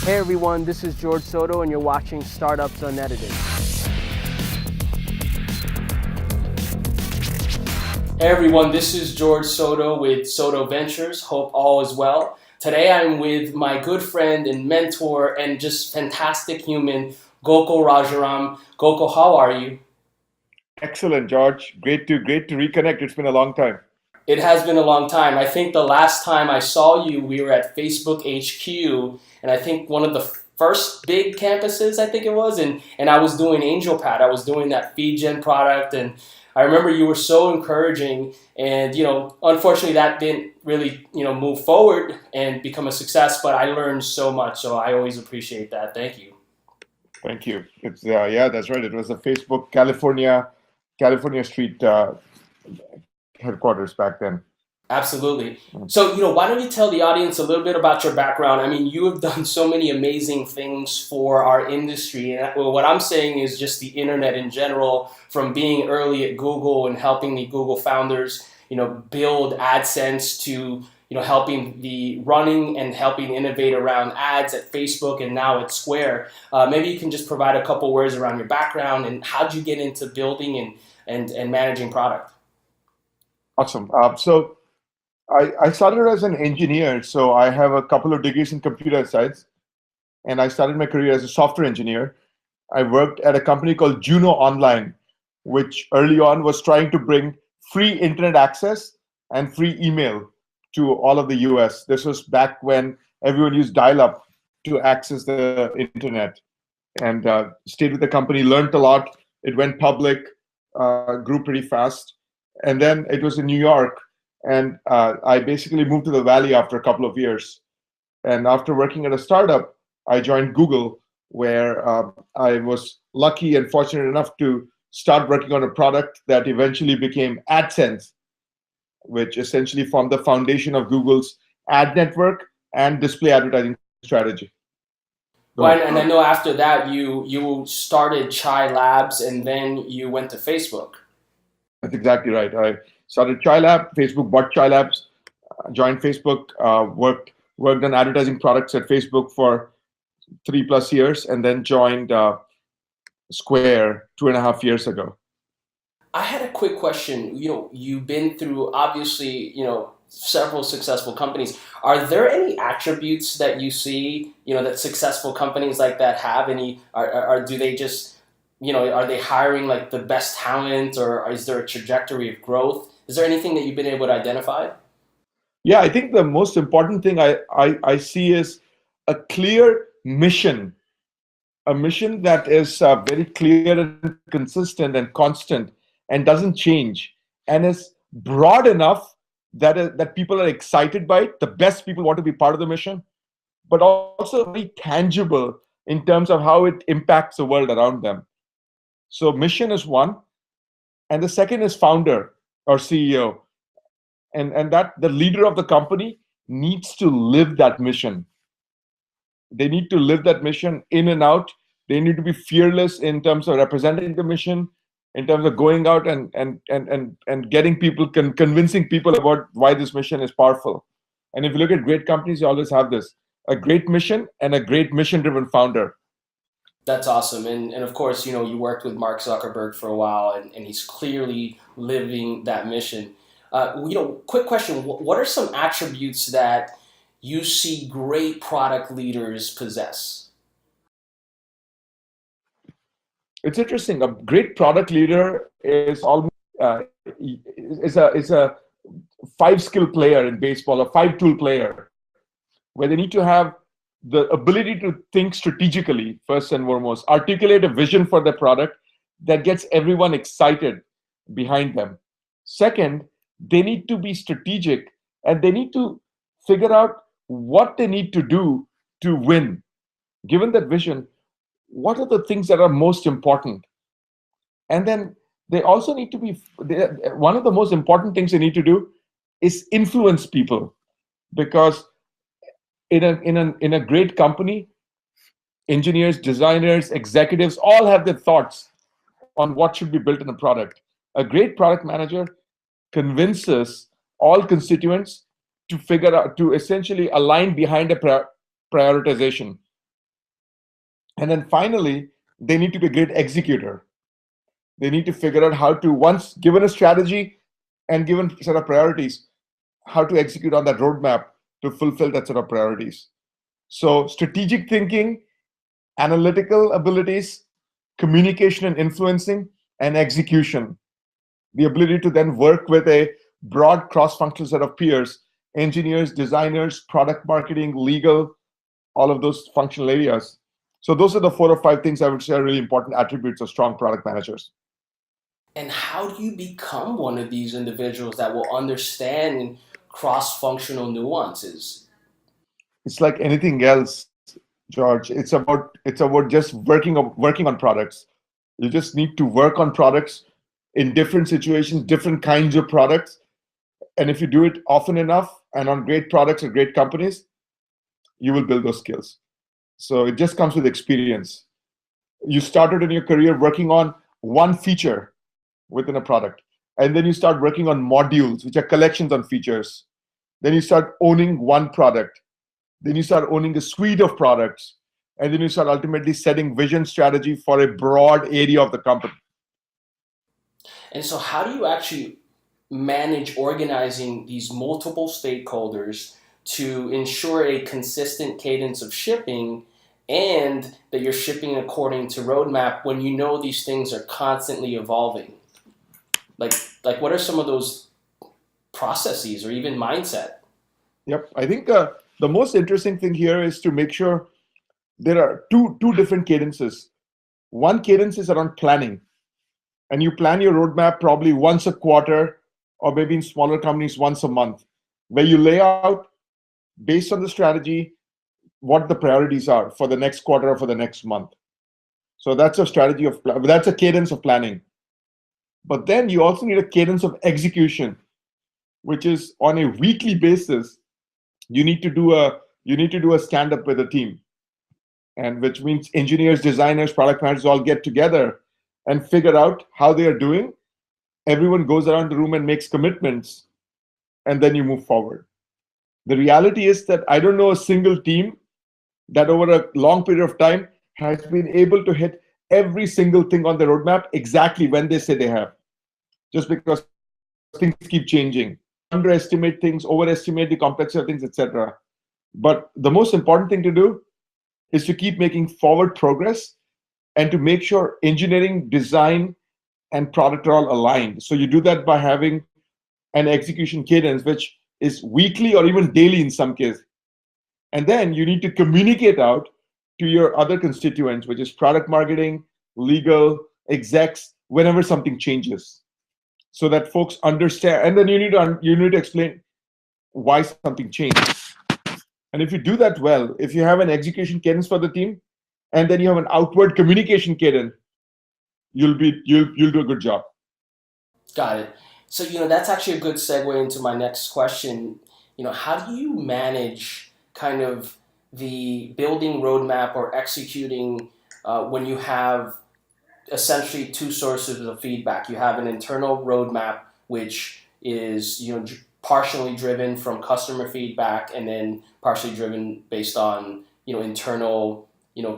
Hey everyone, this is George Soto and you're watching Startups Unedited. Hey everyone, this is George Soto with Soto Ventures. Hope all is well. Today I'm with my good friend and mentor and just fantastic human, Gokul Rajaram. Gokul, how are you? Excellent, George. Great to reconnect. It's been a long time. It has been a long time. I think the last time I saw you, we were at Facebook HQ, and I think one of the first big campuses, I think it was, and I was doing Angel Pad. I was doing that feed gen product, and I remember you were so encouraging. And unfortunately, that didn't really move forward and become a success. But I learned so much, so I always appreciate that. Thank you. Thank you. It's yeah, that's right. It was the Facebook California Street headquarters back then. Absolutely. So, why don't you tell the audience a little bit about your background? I mean, you have done so many amazing things for our industry. And what I'm saying is just the internet in general, from being early at Google and helping the Google founders, build AdSense to, helping the running and helping innovate around ads at Facebook and now at Square. Maybe you can just provide a couple words around your background and how'd you get into building and managing product? Awesome. So I started as an engineer, so I have a couple of degrees in computer science, and I started my career as a software engineer. I worked at a company called Juno Online, which early on was trying to bring free internet access and free email to all of the US. This was back when everyone used dial-up to access the internet. And stayed with the company, learned a lot. It went public, grew pretty fast. And then it was in New York. And I basically moved to the Valley after a couple of years. And after working at a startup, I joined Google, where I was lucky and fortunate enough to start working on a product that eventually became AdSense, which essentially formed the foundation of Google's ad network and display advertising strategy. Go Well, ahead. and I know after that you started Chai Labs and then you went to Facebook. That's exactly right. I started Chai Lab, Facebook bought Chai Labs, joined Facebook, worked on advertising products at Facebook for 3+ years, and then joined Square 2.5 years ago. I had a quick question. You've been through obviously, several successful companies. Are there any attributes that you see, that successful companies like that have? Any are do they just, are they hiring like the best talent or is there a trajectory of growth? Is there anything that you've been able to identify? Yeah, I think the most important thing I see is a clear mission, a mission that is very clear and consistent and constant and doesn't change and is broad enough that people are excited by it. The best people want to be part of the mission, but also very tangible in terms of how it impacts the world around them. So mission is one, and the second is founder or CEO, and that the leader of the company needs to live that mission. They need to live that mission in and out. They need to be fearless in terms of representing the mission, in terms of going out and getting people, convincing people about why this mission is powerful. And if you look at great companies, you always have this: a great mission and a great mission-driven founder. That's awesome. And of course, you worked with Mark Zuckerberg for a while and he's clearly living that mission. Quick question. What are some attributes that you see great product leaders possess? It's interesting. A great product leader is almost uh, is a 5 skill player in baseball, a 5 tool player, where they need to have the ability to think strategically first and foremost, articulate a vision for the product that gets everyone excited behind them. Second, they need to be strategic and they need to figure out what they need to do to win. Given that vision, what are the things that are most important? And then they also need to be one of the most important things they need to do is influence people, because in a great company, engineers, designers, executives all have their thoughts on what should be built in a product. A great product manager convinces all constituents to figure out, to essentially align behind a prioritization. And then finally, they need to be a great executor. They need to figure out how to, once given a strategy and given a set of priorities, how to execute on that roadmap to fulfill that set of priorities. So strategic thinking, analytical abilities, communication and influencing, and execution. The ability to then work with a broad cross-functional set of peers, engineers, designers, product marketing, legal, all of those functional areas. So those are the 4 or 5 things I would say are really important attributes of strong product managers. And how do you become one of these individuals that will understand cross-functional nuances? It's like anything else, George. It's about just working on products. You just need to work on products in different situations, different kinds of products. And if you do it often enough and on great products or great companies, you will build those skills. So it just comes with experience. You started in your career working on one feature within a product, and then you start working on modules, which are collections on features. Then you start owning one product. Then you start owning a suite of products. And then you start ultimately setting vision strategy for a broad area of the company. And so, how do you actually manage organizing these multiple stakeholders to ensure a consistent cadence of shipping and that you're shipping according to roadmap when you know these things are constantly evolving? Like, like what are some of those processes or even mindset? Yep. I think the most interesting thing here is to make sure there are two different cadences. One cadence is around planning, and you plan your roadmap probably once a quarter, or maybe in smaller companies once a month, where you lay out based on the strategy what the priorities are for the next quarter or for the next month. So that's a strategy of that's a cadence of planning. But then you also need a cadence of execution, which is on a weekly basis. You need to do a stand up with a team, and which means engineers, designers, product managers all get together and figure out how they are doing. Everyone goes around the room and makes commitments, and then you move forward. The reality is that I don't know a single team that over a long period of time has been able to hit every single thing on the roadmap exactly when they say they have, just because things keep changing. People underestimate things, overestimate the complexity of things, etc. But the most important thing to do is to keep making forward progress and to make sure engineering, design, and product are all aligned. So you do that by having an execution cadence, which is weekly or even daily in some cases. And then you need to communicate out to your other constituents, which is product marketing, legal, execs, whenever something changes, so that folks understand. And then you need to explain why something changed. And if you do that well, if you have an execution cadence for the team, and then you have an outward communication cadence, you'll do a good job. Got it. So, that's actually a good segue into my next question. How do you manage kind of the building roadmap or executing when you have essentially two sources of feedback? You have an internal roadmap, which is, partially driven from customer feedback and then partially driven based on, internal,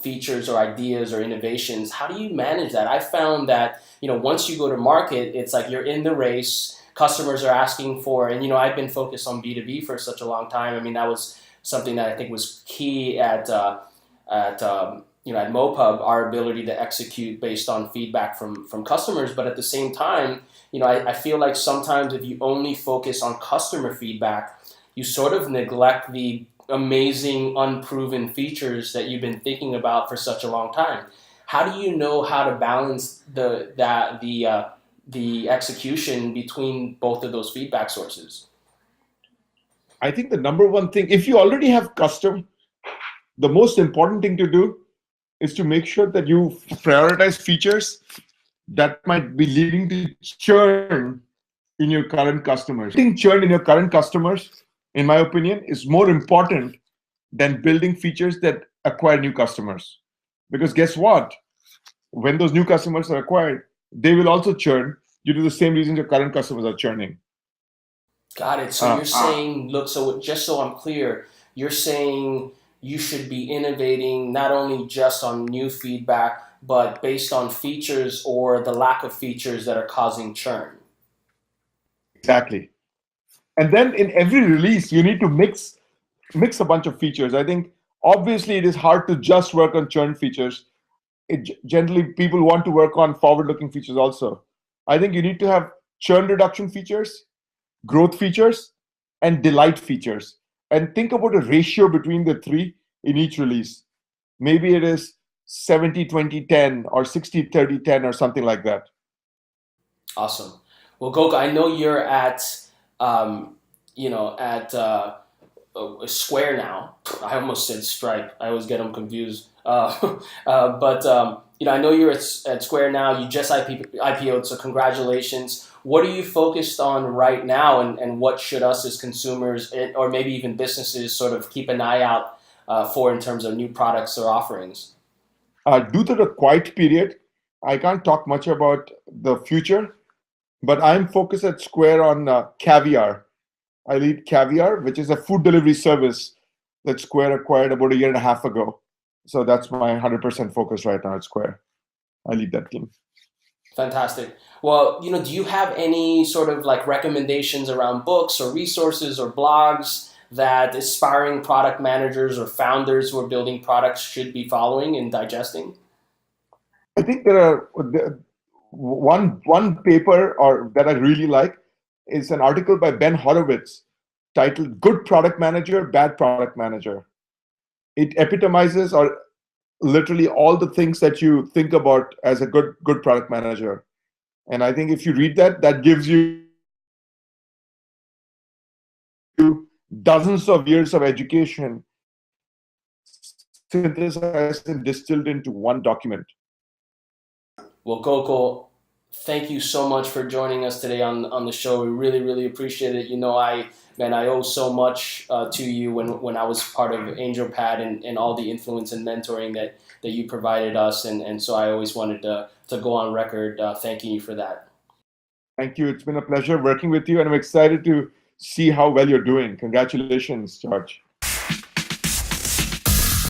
features or ideas or innovations. How do you manage that? I found that, once you go to market, it's like you're in the race. Customers are asking for, and I've been focused on B2B for such a long time. I mean, that was something that I think was key at MoPub, our ability to execute based on feedback from customers. But at the same time, I feel like sometimes if you only focus on customer feedback, you sort of neglect the amazing unproven features that you've been thinking about for such a long time. How do you know how to balance the execution between both of those feedback sources? I think the number one thing, if you already have custom, the most important thing to do is to make sure that you prioritize features that might be leading to churn in your current customers. Preventing churn in your current customers, in my opinion, is more important than building features that acquire new customers. Because guess what? When those new customers are acquired, they will also churn due to the same reasons your current customers are churning. Got it. So Uh, you're saying, look, so just so I'm clear, you're saying you should be innovating not only just on new feedback, but based on features or the lack of features that are causing churn. Exactly. And then in every release, you need to mix a bunch of features. I think obviously it is hard to just work on churn features. Generally, people want to work on forward-looking features also. I think you need to have churn reduction features, growth features, and delight features. And think about a ratio between the three in each release. Maybe it is 70-20-10 or 60-30-10 or something like that. Awesome. Well, Gokul, I know you're at, at Square now. I almost said Stripe. I always get them confused. But I know you're at Square now. You just IPO'd, so congratulations. What are you focused on right now, and what should us as consumers or maybe even businesses sort of keep an eye out for in terms of new products or offerings? Due to the quiet period, I can't talk much about the future, but I'm focused at Square on Caviar. I lead Caviar, which is a food delivery service that Square acquired about a year and a half ago. So that's my 100% focus right now at Square. I lead that team. Fantastic. Well, do you have any sort of like recommendations around books or resources or blogs that aspiring product managers or founders who are building products should be following and digesting? I think there are one paper or that I really like is an article by Ben Horowitz titled "Good Product Manager, Bad Product Manager." It epitomizes or literally all the things that you think about as a good product manager. And I think if you read that, that gives you dozens of years of education synthesized and distilled into one document. Well, Gokul, thank you so much for joining us today on the show. We really, really appreciate it. I owe so much to you when I was part of AngelPad and all the influence and mentoring that you provided us. And so I always wanted to go on record thanking you for that. Thank you. It's been a pleasure working with you, and I'm excited to see how well you're doing. Congratulations, George.